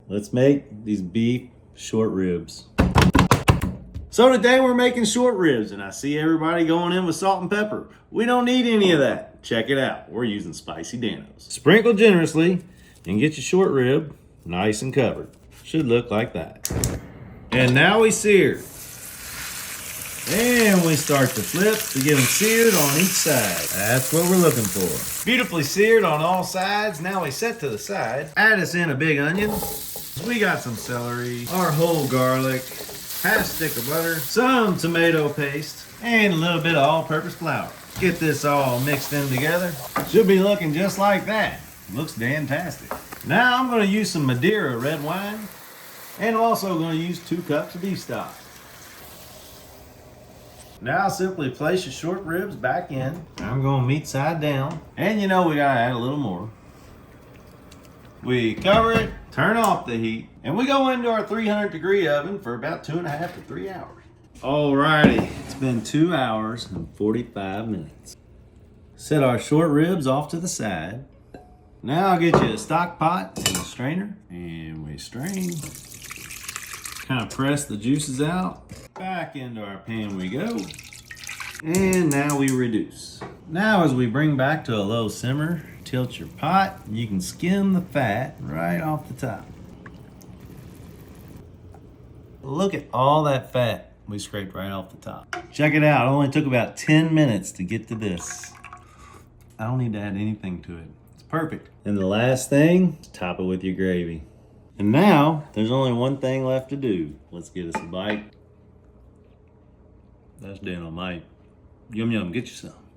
let's make these beef short ribs. So today we're making short ribs, and I see everybody going in with salt and pepper. We don't need any of that. Check it out. We're using spicy Danos. Sprinkle generously and get your short rib nice and covered. Should look like that. And now we sear. And we start to flip to get them seared on each side. That's what we're looking for. Beautifully seared on all sides. Now we set to the side. Add us in a big onion. We got some celery, our whole garlic, half stick of butter, some tomato paste, and a little bit of all-purpose flour. Get this all mixed in together. Should be looking just like that. Looks fantastic. Now I'm going to use some Madeira red wine, and I'm also going to use 2 cups of beef stock. Now simply place your short ribs back in. I'm going meat side down, and you know we got to add a little more. We cover it, turn off the heat, and we go into our 300-degree oven for about 2.5 to 3 hours. Alrighty, it's been 2 hours and 45 minutes. Set our short ribs off to the side. Now I'll get you a stock pot and a strainer, and we strain. Kind of press the juices out. Back into our pan we go. And now we reduce. Now as we bring back to a low simmer, tilt your pot, and you can skim the fat right off the top. Look at all that fat we scraped right off the top. Check it out, it only took about 10 minutes to get to this. I don't need to add anything to it. It's perfect. And the last thing, top it with your gravy. And now, there's only one thing left to do. Let's get us a bite. That's dynamite. Yum yum, get yourself.